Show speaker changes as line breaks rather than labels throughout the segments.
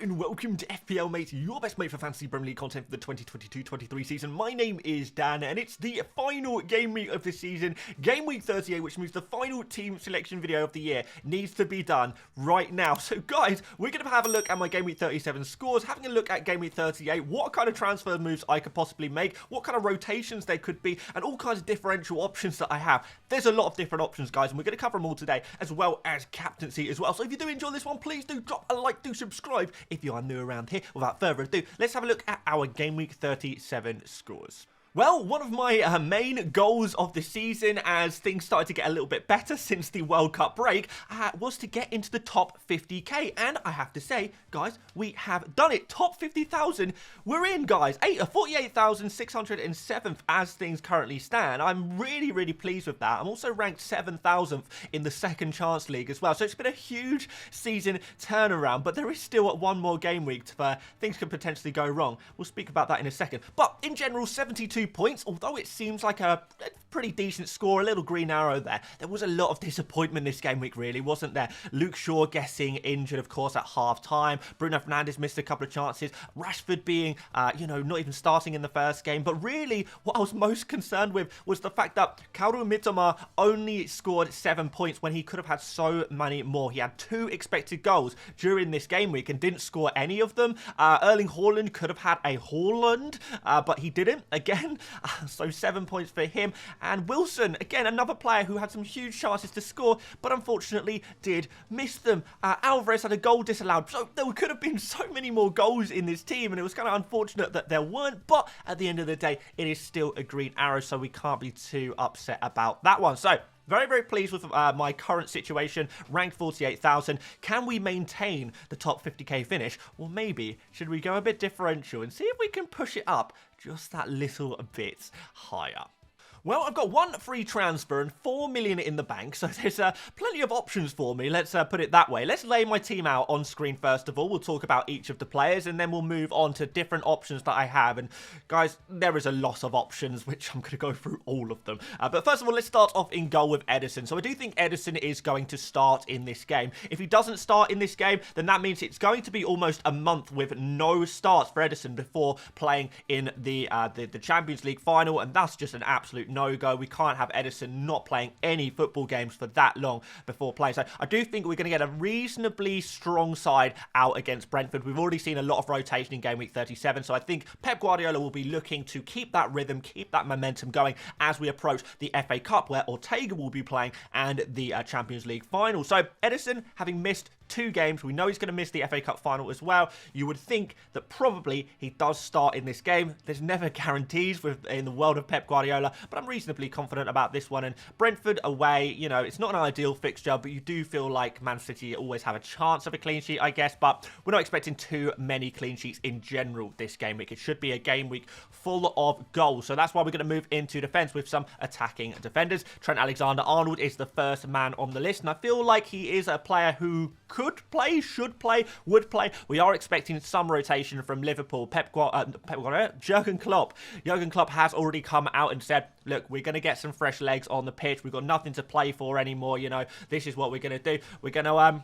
and welcome to FPL Mate, your best mate for fantasy Premier League content for the 2022-23 season. My name is Dan, and it's the final game week of the season, Game Week 38, which means the final team selection video of the year needs to be done right now. So guys, we're going to have a look at my Game Week 37 scores, having a look at Game Week 38, what kind of transfer moves I could possibly make, what kind of rotations there could be, and all kinds of differential options that I have. There's a lot of different options, guys, and we're going to cover them all today, as well as captaincy as well. So if you do enjoy this one, please do drop a like, do subscribe if you are new around here. Without further ado, let's have a look at our Game Week 37 scores. Well, one of my main goals of the season, as things started to get a little bit better since the World Cup break, was to get into the top 50k. And I have to say, guys, we have done it. Top 50,000. We're in, guys. 48,607th as things currently stand. I'm really, really pleased with that. I'm also ranked 7,000th in the Second Chance League as well. So it's been a huge season turnaround, but there is still one more game week where things could potentially go wrong. We'll speak about that in a second. But in general, 72 points, although it seems like a pretty decent score, a little green arrow there. There was a lot of disappointment this game week, really, wasn't there? Luke Shaw getting injured, of course, at half-time. Bruno Fernandes missed a couple of chances. Rashford being, not even starting in the first game. But really, what I was most concerned with was the fact that Kaoru Mitoma only scored 7 points when he could have had so many more. He had 2 expected goals during this game week and didn't score any of them. Erling Haaland could have had a Haaland, but he didn't, again. So 7 points for him. And Wilson, again, another player who had some huge chances to score, but unfortunately did miss them. ÁLVAREZ had a goal disallowed. So there could have been so many more goals in this team, and it was kind of unfortunate that there weren't. But at the end of the day, it is still a green arrow, so we can't be too upset about that one. So very, very pleased with my current situation, ranked 48,000. Can we maintain the top 50k finish? Or maybe, should we go a bit differential and see if we can push it up just that little bit higher? Well, I've got 1 free transfer and 4 million in the bank, so there's plenty of options for me. Let's put it that way. Let's lay my team out on screen first of all. We'll talk about each of the players, and then we'll move on to different options that I have. And guys, there is a lot of options, which I'm going to go through all of them. But first of all, let's start off in goal with Ederson. So I do think Ederson is going to start in this game. If he doesn't start in this game, then that means it's going to be almost a month with no starts for Ederson before playing in the Champions League final, and that's just an absolute no-go. We can't have Ederson not playing any football games for that long before playing. So I do think we're going to get a reasonably strong side out against Brentford. We've already seen a lot of rotation in Game Week 37, so I think Pep Guardiola will be looking to keep that rhythm, keep that momentum going as we approach the FA Cup, where Ortega will be playing, and the Champions League final. So Ederson, having missed 2 games, we know he's going to miss the FA Cup final as well. You would think that probably he does start in this game. There's never guarantees in the world of Pep Guardiola, but I'm reasonably confident about this one. And Brentford away, you know, it's not an ideal fixture, but you do feel like Man City always have a chance of a clean sheet, I guess. But we're not expecting too many clean sheets in general this game week. It should be a game week full of goals. So that's why we're going to move into defence with some attacking defenders. Trent Alexander-Arnold is the first man on the list, and I feel like he is a player who could play, should play, would play. We are expecting some rotation from Liverpool. Jurgen Klopp. Jurgen Klopp has already come out and said, look, we're going to get some fresh legs on the pitch. We've got nothing to play for anymore. You know, this is what we're going to do. We're going to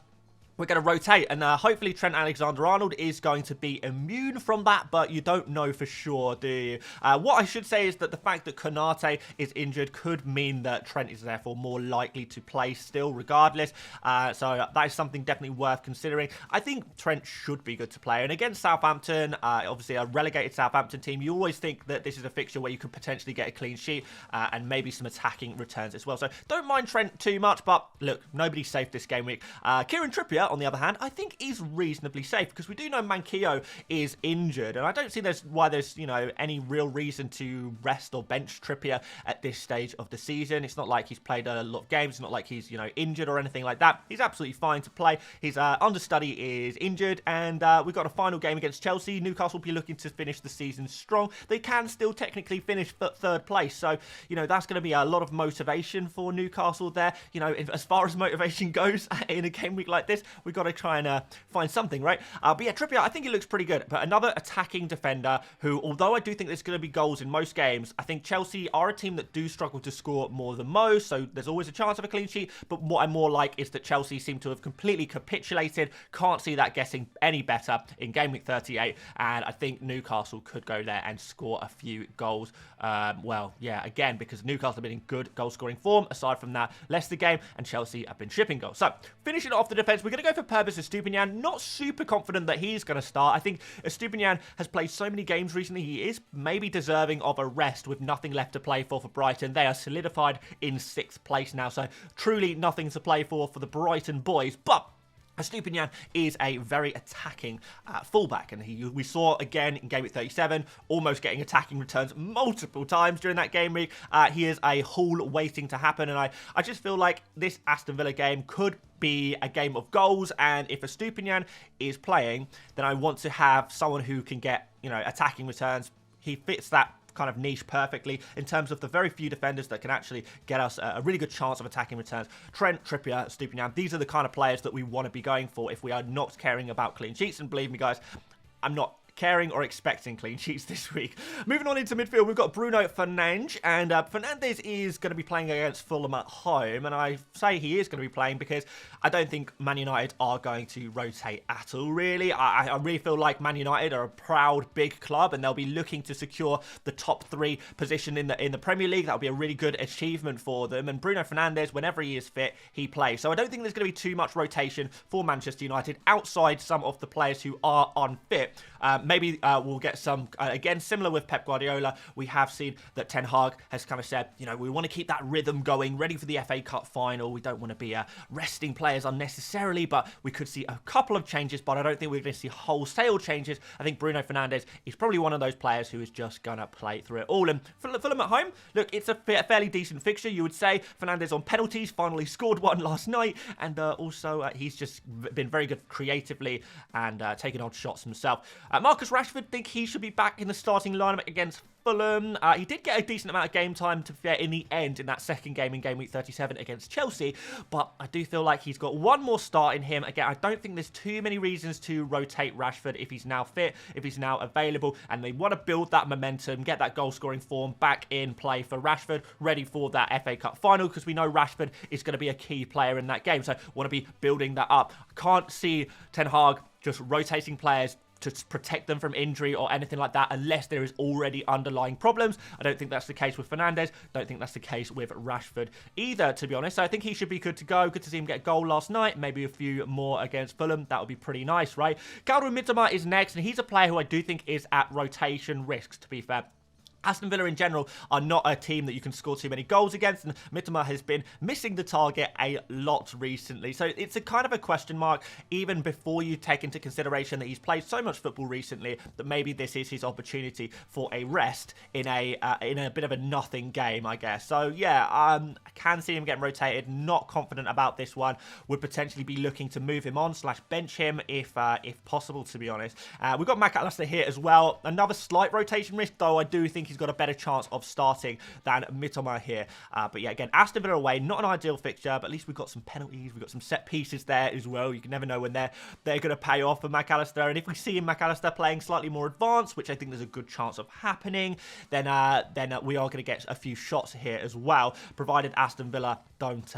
rotate, and hopefully Trent Alexander-Arnold is going to be immune from that, but you don't know for sure, do you? What I should say is that the fact that Konate is injured could mean that Trent is therefore more likely to play still regardless, so that is something definitely worth considering. I think Trent should be good to play, and against Southampton, obviously a relegated Southampton team, you always think that this is a fixture where you could potentially get a clean sheet, and maybe some attacking returns as well. So don't mind Trent too much, but look, nobody's safe this game week. Kieran Trippier, on the other hand, I think is reasonably safe, because we do know Manquillo is injured, and I don't see why there's any real reason to rest or bench Trippier at this stage of the season. It's not like he's played a lot of games. It's not like he's injured or anything like that. He's absolutely fine to play. His understudy is injured, and we've got a final game against Chelsea. Newcastle will be looking to finish the season strong. They can still technically finish 3rd place, so that's going to be a lot of motivation for Newcastle there. As far as motivation goes in a game week like this, we got to try and find something, right? But yeah, Trippier, I think he looks pretty good. But another attacking defender who, although I do think there's going to be goals in most games, I think Chelsea are a team that do struggle to score more than most, so there's always a chance of a clean sheet. But what I more like is that Chelsea seem to have completely capitulated. Can't see that getting any better in Game Week 38, and I think Newcastle could go there and score a few goals. Well, yeah, again, because Newcastle have been in good goal-scoring form. Aside from that, Leicester game and Chelsea have been shipping goals. So, finishing off the defence, we're going to go for Purvis Estupiñán. Not super confident that he's going to start. I think Estupiñán has played so many games recently, he is maybe deserving of a rest with nothing left to play for Brighton. They are solidified in 6th place now, so truly nothing to play for the Brighton boys. But Estupiñán is a very attacking fullback, and we saw again in Game Week 37, almost getting attacking returns multiple times during that game week. He is a haul waiting to happen, and I just feel like this Aston Villa game could be a game of goals, and if Estupiñán is playing, then I want to have someone who can get, attacking returns. He fits that kind of niche perfectly in terms of the very few defenders that can actually get us a really good chance of attacking returns. Trent, Trippier, Estupiñán, these are the kind of players that we want to be going for if we are not caring about clean sheets, and believe me guys, I'm not caring or expecting clean sheets this week. Moving on into midfield, we've got Bruno Fernandes, and Fernandes is going to be playing against Fulham at home, and I say he is going to be playing because I don't think Man United are going to rotate at all, really. I really feel like Man United are a proud, big club, and they'll be looking to secure the top 3 position in the Premier League. That'll be a really good achievement for them, and Bruno Fernandes, whenever he is fit, he plays. So I don't think there's going to be too much rotation for Manchester United outside some of the players who are unfit. Maybe we'll get some, again, similar with Pep Guardiola. We have seen that Ten Hag has kind of said, we want to keep that rhythm going, ready for the FA Cup final. We don't want to be resting players unnecessarily, but we could see a couple of changes, but I don't think we're going to see wholesale changes. I think Bruno Fernandes is probably one of those players who is just going to play through it all. And Fulham at home, look, it's a fairly decent fixture, you would say. Fernandes on penalties, finally scored one last night, and also he's just been very good creatively and taking odd shots himself. Marcus Rashford, think he should be back in the starting lineup against Fulham. He did get a decent amount of game time to fair in the end in that second game in Game Week 37 against Chelsea, but I do feel like he's got one more start in him. Again, I don't think there's too many reasons to rotate Rashford if he's now fit, if he's now available, and they want to build that momentum, get that goal-scoring form back in play for Rashford, ready for that FA Cup final, because we know Rashford is going to be a key player in that game, so want to be building that up. I can't see Ten Hag just rotating players to protect them from injury or anything like that unless there is already underlying problems. I don't think that's the case with Fernandes. Don't think that's the case with Rashford either, to be honest. So I think he should be good to go. Good to see him get a goal last night. Maybe a few more against Fulham. That would be pretty nice, right? Calvin Mitoma is next, and he's a player who I do think is at rotation risks, to be fair. Aston Villa in general are not a team that you can score too many goals against, and Mitoma has been missing the target a lot recently. So it's a kind of a question mark, even before you take into consideration that he's played so much football recently that maybe this is his opportunity for a rest in a bit of a nothing game, I guess. So yeah, I can see him getting rotated. Not confident about this one. Would potentially be looking to move him on / bench him if possible, to be honest. We've got McAllister here as well. Another slight rotation risk, though I do think he's got a better chance of starting than Mitoma here. But yeah, again, Aston Villa away, not an ideal fixture, but at least we've got some penalties, we've got some set pieces there as well. You can never know when they're going to pay off for McAllister, and if we see McAllister playing slightly more advanced, which I think there's a good chance of happening, then we are going to get a few shots here as well, provided Aston Villa don't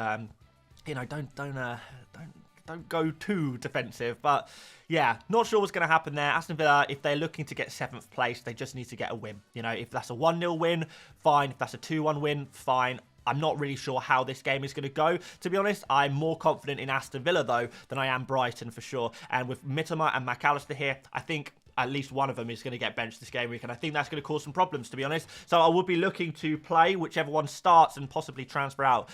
go too defensive. But yeah, not sure what's going to happen there. Aston Villa, if they're looking to get 7th place, they just need to get a win. If that's a 1-0 win, fine. If that's a 2-1 win, fine. I'm not really sure how this game is going to go, to be honest. I'm more confident in Aston Villa, though, than I am Brighton, for sure. And with Mitoma and McAllister here, I think at least one of them is going to get benched this game week, and I think that's going to cause some problems, to be honest. So I would be looking to play whichever one starts and possibly transfer out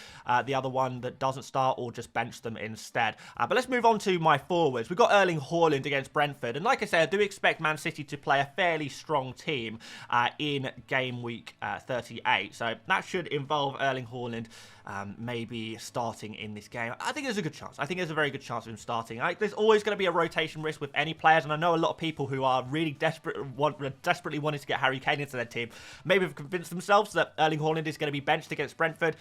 the other one that doesn't start, or just bench them instead. But let's move on to my forwards. We've got Erling Haaland against Brentford, and like I said, I do expect Man City to play a fairly strong team in game week 38. So that should involve Erling Haaland maybe starting in this game. I think there's a good chance. I think there's a very good chance of him starting. There's always going to be a rotation risk with any players, and I know a lot of people who are really desperately wanting to get Harry Kane into their team maybe have convinced themselves that Erling Haaland is going to be benched against Brentford.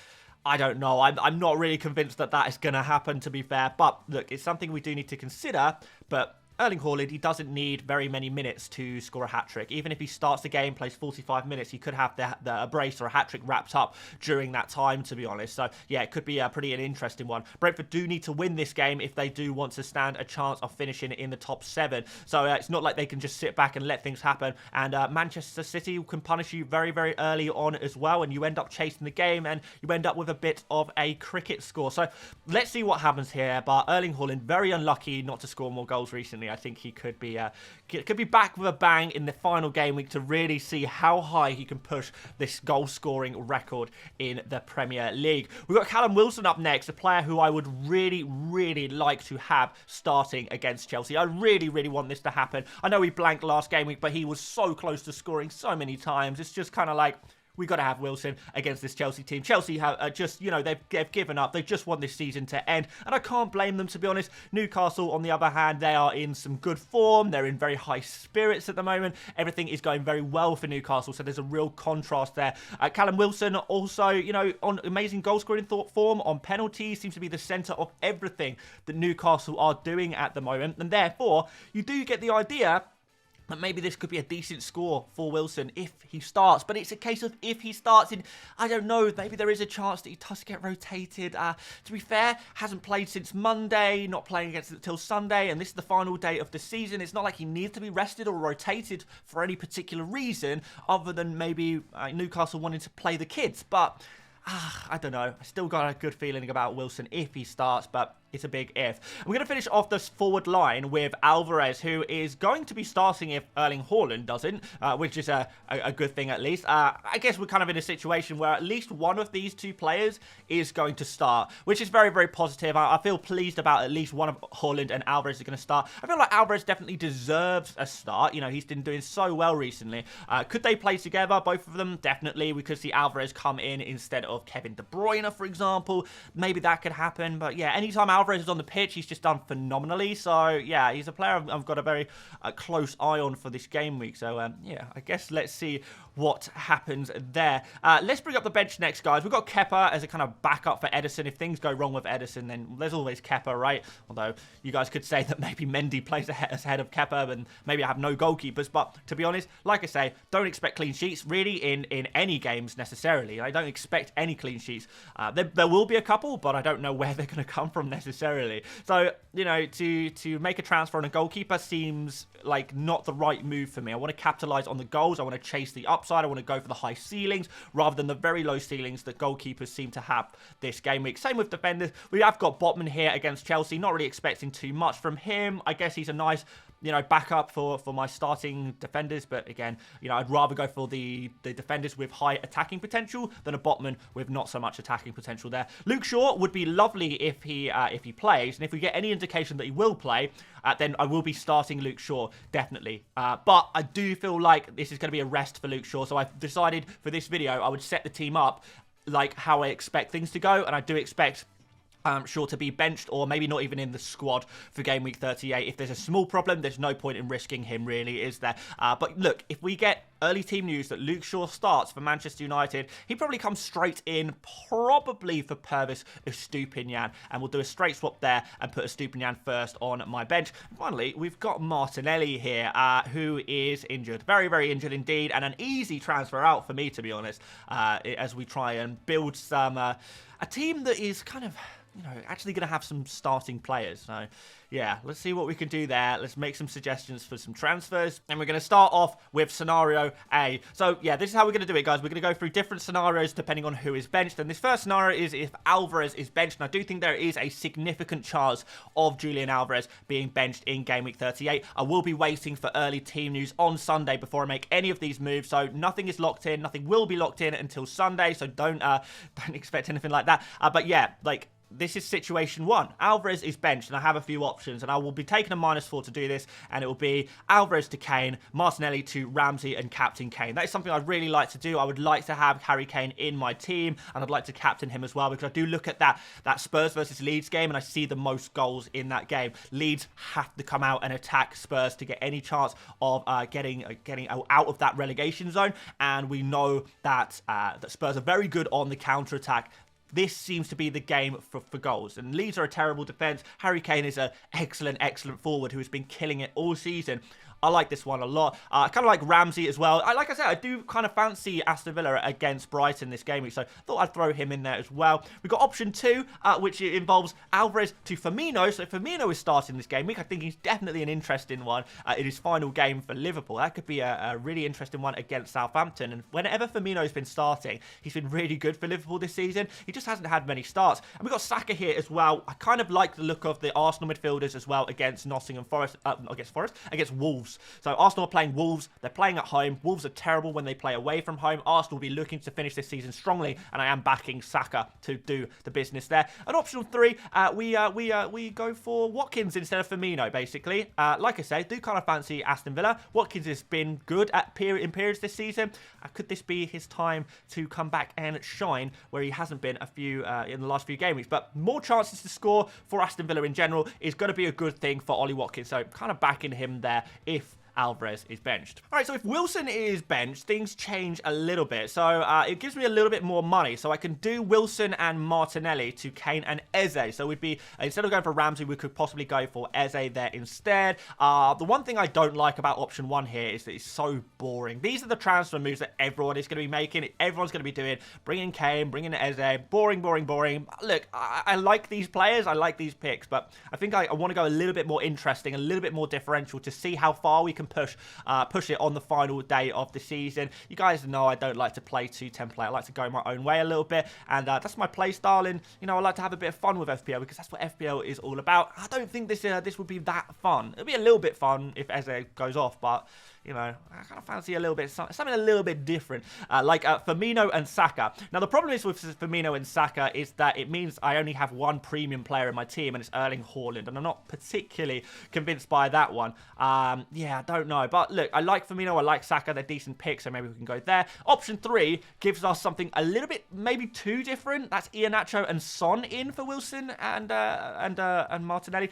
I don't know. I'm not really convinced that that is going to happen, to be fair. But look, it's something we do need to consider. But Erling Haaland, he doesn't need very many minutes to score a hat-trick. Even if he starts the game, plays 45 minutes, he could have the brace or a hat-trick wrapped up during that time, to be honest. So, yeah, it could be an interesting one. Brentford do need to win this game if they do want to stand a chance of finishing in the top 7. So, it's not like they can just sit back and let things happen. And Manchester City can punish you very, very early on as well, and you end up chasing the game, and you end up with a bit of a cricket score. So, let's see what happens here. But Erling Haaland, very unlucky not to score more goals recently. I think he could be back with a bang in the final game week to really see how high he can push this goal-scoring record in the Premier League. We've got Callum Wilson up next, a player who I would really, really like to have starting against Chelsea. I really, really want this to happen. I know he blanked last game week, but he was so close to scoring so many times. It's just kind of like, we got to have Wilson against this Chelsea team. Chelsea have just, you know, they've given up. They just want this season to end. And I can't blame them, to be honest. Newcastle, on the other hand, they are in some good form. They're in very high spirits at the moment. Everything is going very well for Newcastle. So there's a real contrast there. Callum Wilson also, you know, on amazing goal scoring form, on penalties, seems to be the centre of everything that Newcastle are doing at the moment. And therefore, you do get the idea that maybe this could be a decent score for Wilson if he starts. But it's a case of if he starts in, I don't know, maybe there is a chance that he does get rotated. To be fair, hasn't played since Monday, not playing against it until Sunday, and this is the final day of the season. It's not like he needs to be rested or rotated for any particular reason, other than maybe Newcastle wanting to play the kids. But I don't know. I still got a good feeling about Wilson if he starts, but it's a big if. We're going to finish off this forward line with ÁLVAREZ, who is going to be starting if Erling Haaland doesn't, which is a good thing at least. I guess we're kind of in a situation where at least one of these two players is going to start, which is very, very positive. I feel pleased about at least one of Haaland and ÁLVAREZ is going to start. I feel like ÁLVAREZ definitely deserves a start. You know, he's been doing so well recently. Could they play together, both of them? Definitely. We could see ÁLVAREZ come in instead of Kevin De Bruyne, for example. Maybe that could happen. But yeah, anytime ÁLVAREZ is on the pitch, he's just done phenomenally. So yeah, he's a player I've got a very close eye on for this game week. So yeah, I guess let's see what happens there. Let's bring up the bench next, guys. We've got Kepa as a kind of backup for Ederson. If things go wrong with Ederson, then there's always Kepa, right? Although you guys could say that maybe Mendy plays ahead of Kepa and maybe I have no goalkeepers. But to be honest, like I say, don't expect clean sheets really in any games necessarily. I don't expect any clean sheets. There will be a couple, but I don't know where they're going to come from necessarily. So, you know, to make a transfer on a goalkeeper seems like not the right move for me. I want to capitalize on the goals. I want to chase the upside. I want to go for the high ceilings rather than the very low ceilings that goalkeepers seem to have this game week. Same with defenders. We have got Botman here against Chelsea. Not really expecting too much from him. I guess he's a nice, you know, backup for my starting defenders. But again, you know, I'd rather go for the defenders with high attacking potential than a Botman with not so much attacking potential there. Luke Shaw would be lovely if he plays. And if we get any indication that he will play, then I will be starting Luke Shaw, definitely. But I do feel like this is going to be a rest for Luke Shaw. So I've decided for this video, I would set the team up like how I expect things to go. And I do expect Shaw to be benched or maybe not even in the squad for game week 38. If there's a small problem, there's no point in risking him really, is there? But look, if we get early team news that Luke Shaw starts for Manchester United, he probably comes straight in, probably for Pervis Estupiñán, and we'll do a straight swap there and put Estupiñán first on my bench. Finally, we've got Martinelli here, who is injured. Very, very injured indeed, and an easy transfer out for me, to be honest, as we try and build some a team that is kind of, you know, actually going to have some starting players. So, yeah, let's see what we can do there. Let's make some suggestions for some transfers. And we're going to start off with scenario A. So, yeah, this is how we're going to do it, guys. We're going to go through different scenarios depending on who is benched. And this first scenario is if ÁLVAREZ is benched. And I do think there is a significant chance of Julian ÁLVAREZ being benched in Game Week 38. I will be waiting for early team news on Sunday before I make any of these moves. So, nothing is locked in. Nothing will be locked in until Sunday. So, don't expect anything like that. But, yeah, like, this is situation one. ÁLVAREZ is benched, and I have a few options, and I will be taking a -4 to do this, and it will be ÁLVAREZ to Kane, Martinelli to Ramsey, and Captain Kane. That is something I'd really like to do. I would like to have Harry Kane in my team, and I'd like to captain him as well, because I do look at that Spurs versus Leeds game, and I see the most goals in that game. Leeds have to come out and attack Spurs to get any chance of getting out of that relegation zone, and we know that Spurs are very good on the counter-attack. this seems to be the game for goals. And Leeds are a terrible defence. Harry Kane is an excellent forward who has been killing it all season. I like this one a lot. I kind of like Ramsey as well. Like I said, I do kind of fancy Aston Villa against Brighton this game week, so I thought I'd throw him in there as well. We've got option 2, which involves Alvarez to Firmino. So Firmino is starting this game week. I think he's definitely an interesting one in his final game for Liverpool. That could be a really interesting one against Southampton. And whenever Firmino's been starting, he's been really good for Liverpool this season. He just hasn't had many starts. And we've got Saka here as well. I kind of like the look of the Arsenal midfielders as well against Nottingham Forest, against Wolves. So Arsenal are playing Wolves. They're playing at home. Wolves are terrible when they play away from home. Arsenal will be looking to finish this season strongly, and I am backing Saka to do the business there. And option 3, we go for Watkins instead of Firmino, basically. Like I say, do kind of fancy Aston Villa. Watkins has been good in periods this season. Could this be his time to come back and shine where he hasn't been in the last few game weeks? But more chances to score for Aston Villa in general is going to be a good thing for Ollie Watkins. So kind of backing him there if Alvarez is benched. All right, so if Wilson is benched, things change a little bit. So it gives me a little bit more money. So I can do Wilson and Martinelli to Kane and Eze. So we'd be, instead of going for Ramsey, we could possibly go for Eze there instead. The one thing I don't like about option 1 here is that it's so boring. These are the transfer moves that everyone is going to be making. Everyone's going to be doing. Bring in Kane, bring in Eze. Boring, boring, boring. Look, I like these players. I like these picks. But I think I want to go a little bit more interesting, a little bit more differential to see how far we can push it on the final day of the season. You guys know I don't like to play too template. I like to go my own way a little bit, and that's my play style. And I like to have a bit of fun with FPL because that's what FPL is all about. I don't think this would be that fun. It'll be a little bit fun if Eze goes off, but I kind of fancy a little bit something a little bit different, like Firmino and Saka. Now the problem is with Firmino and Saka is that it means I only have one premium player in my team, and it's Erling Haaland, and I'm not particularly convinced by that one. Yeah, I don't know, but look, I like Firmino, I like Saka. They're decent picks, so maybe we can go there. Option 3 gives us something a little bit maybe too different. That's Iheanacho and Son in for Wilson and Martinelli.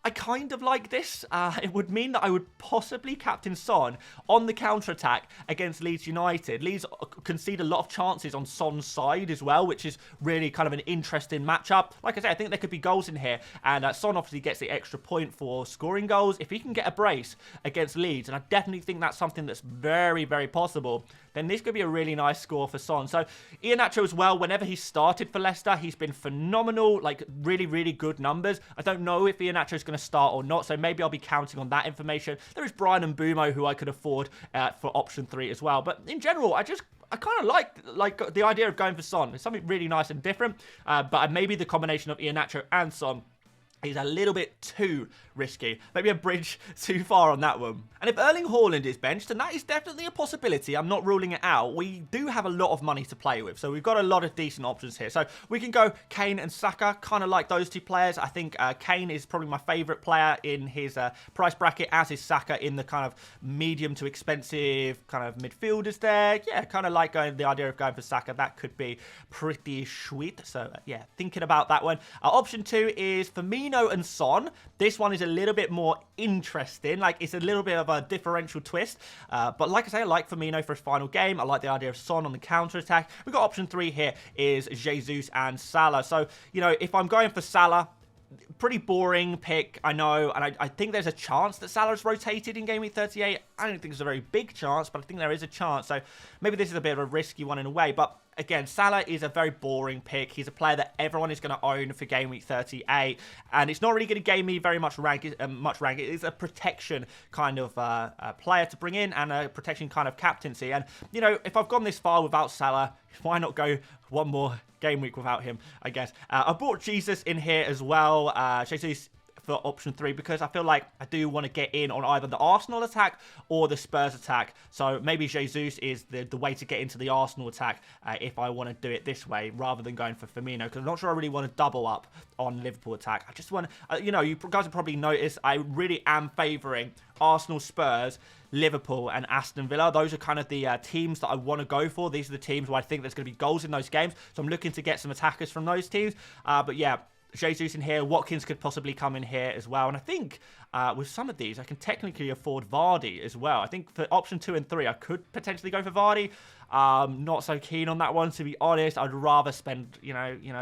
I kind of like this. It would mean that I would possibly captain Son on the counter-attack against Leeds United. Leeds concede a lot of chances on Son's side as well, which is really kind of an interesting matchup. Like I said, I think there could be goals in here, and Son obviously gets the extra point for scoring goals. If he can get a brace against Leeds, and I definitely think that's something that's very, very possible, then this could be a really nice score for Son. So Iheanacho as well, whenever he started for Leicester, he's been phenomenal, like really, really good numbers. I don't know if Iheanacho's going to start or not, so maybe I'll be counting on that information. There is Brian and Mbumo, who I could afford for option 3 as well. But in general, I kind of like the idea of going for Son. It's something really nice and different, but maybe the combination of Iheanacho and Son is a little bit too risky. Maybe a bridge too far on that one. And if Erling Haaland is benched, then that is definitely a possibility. I'm not ruling it out. We do have a lot of money to play with, so we've got a lot of decent options here. So we can go Kane and Saka, kind of like those two players. I think Kane is probably my favourite player in his price bracket, as is Saka in the kind of medium to expensive kind of midfielders there. Yeah, kind of like the idea of going for Saka. That could be pretty sweet. So yeah, thinking about that one. Option 2 is for me and Son. This one is a little bit more interesting. Like, it's a little bit of a differential twist. But like I say, I like Firmino for his final game. I like the idea of Son on the counter-attack. We've got option 3 here is Jesus and Salah. So, if I'm going for Salah, pretty boring pick, I know, and I think there's a chance that Salah's rotated in Game Week 38. I don't think it's a very big chance, but I think there is a chance. So maybe this is a bit of a risky one in a way, but again, Salah is a very boring pick. He's a player that everyone is going to own for Game Week 38, and it's not really going to gain me very much rank. It is a protection kind of player to bring in, and a protection kind of captaincy. And, if I've gone this far without Salah, why not go one more game week without him, I guess. I brought Jesus in here as well. Jesus for option 3 because I feel like I do want to get in on either the Arsenal attack or the Spurs attack. So maybe Jesus is the way to get into the Arsenal attack if I want to do it this way rather than going for Firmino, because I'm not sure I really want to double up on Liverpool attack. I just want to, you guys have probably noticed I really am favouring Arsenal, Spurs, Liverpool and Aston Villa. Those are kind of the teams that I want to go for. These are the teams where I think there's going to be goals in those games. So I'm looking to get some attackers from those teams. But yeah, Jesus in here. Watkins could possibly come in here as well. And I think with some of these, I can technically afford Vardy as well. I think for option 2 and 3, I could potentially go for Vardy. Not so keen on that one, to be honest. I'd rather spend,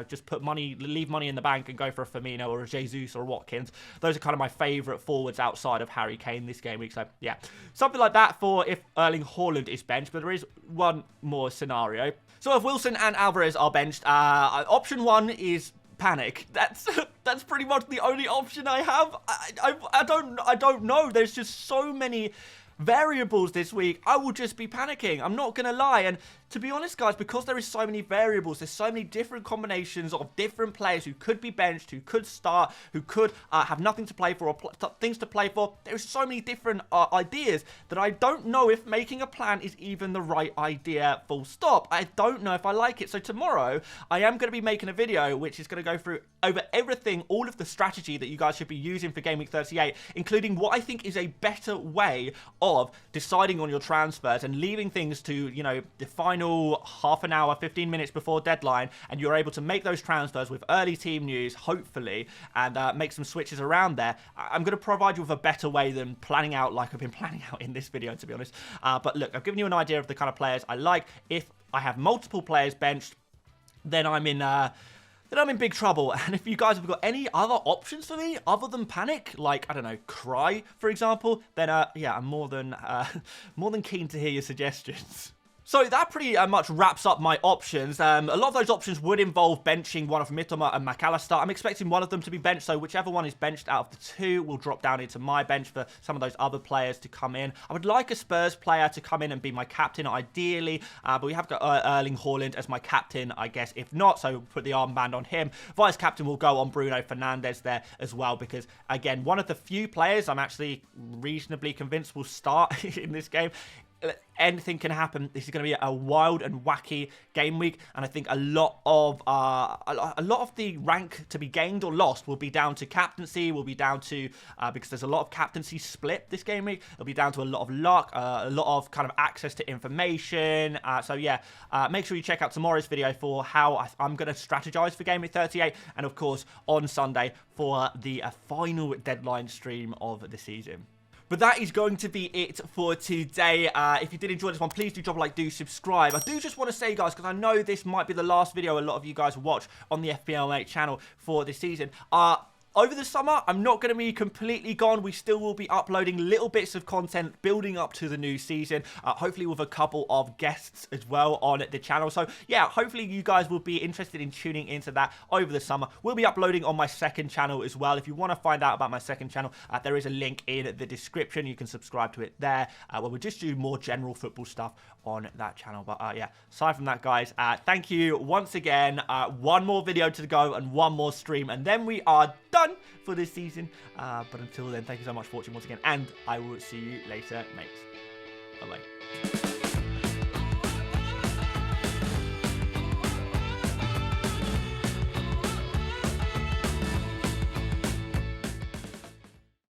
just put money, leave money in the bank and go for a Firmino or a Jesus or a Watkins. Those are kind of my favourite forwards outside of Harry Kane this game week. So, yeah, something like that for if Erling Haaland is benched. But there is one more scenario. So if Wilson and Alvarez are benched, option 1 is panic. That's pretty much the only option I have. I don't know. There's just so many variables this week. I will just be panicking. I'm not gonna lie. And to be honest, guys, because there is so many variables, there's so many different combinations of different players who could be benched, who could start, who could have nothing to play for or things to play for. There's so many different ideas that I don't know if making a plan is even the right idea, full stop. I don't know if I like it. So tomorrow, I am going to be making a video which is going to go through over everything, all of the strategy that you guys should be using for Game Week 38, including what I think is a better way of deciding on your transfers and leaving things to, the final half an hour, 15 minutes before deadline, and you're able to make those transfers with early team news, hopefully, and make some switches around there. I'm going to provide you with a better way than planning out like I've been planning out in this video, to be honest. But look, I've given you an idea of the kind of players I like. If I have multiple players benched, then I'm in big trouble. And if you guys have got any other options for me other than panic, like, I don't know, cry, for example, then yeah, I'm more than keen to hear your suggestions. So that pretty much wraps up my options. A lot of those options would involve benching one of Mitoma and McAllister. I'm expecting one of them to be benched, so whichever one is benched out of the two will drop down into my bench for some of those other players to come in. I would like a Spurs player to come in and be my captain, ideally, but we have got Erling Haaland as my captain, I guess, if not, so put the armband on him. Vice captain will go on Bruno Fernandes there as well, because, again, one of the few players I'm actually reasonably convinced will start in this game. Anything can happen. This is going to be a wild and wacky game week, and I think a lot of the rank to be gained or lost will be down to captaincy. Will be down to because there's a lot of captaincy split this game week. It'll be down to a lot of luck, a lot of kind of access to information. So yeah, make sure you check out tomorrow's video for how I'm going to strategize for Game Week 38, and of course on Sunday for the final deadline stream of the season. But that is going to be it for today. If you did enjoy this one, please do drop a like, do subscribe. I do just want to say, guys, because I know this might be the last video a lot of you guys will watch on the FPL Mate channel for this season. Over the summer, I'm not going to be completely gone. We still will be uploading little bits of content building up to the new season, hopefully with a couple of guests as well on the channel. So yeah, hopefully you guys will be interested in tuning into that over the summer. We'll be uploading on my second channel as well. If you want to find out about my second channel, there is a link in the description. You can subscribe to it there, where we just do more general football stuff on that channel. But yeah, aside from that, guys, thank you once again. One more video to go and one more stream, and then we are done for this season. But until then, thank you so much for watching once again, and I will see you later, mates. Bye-bye.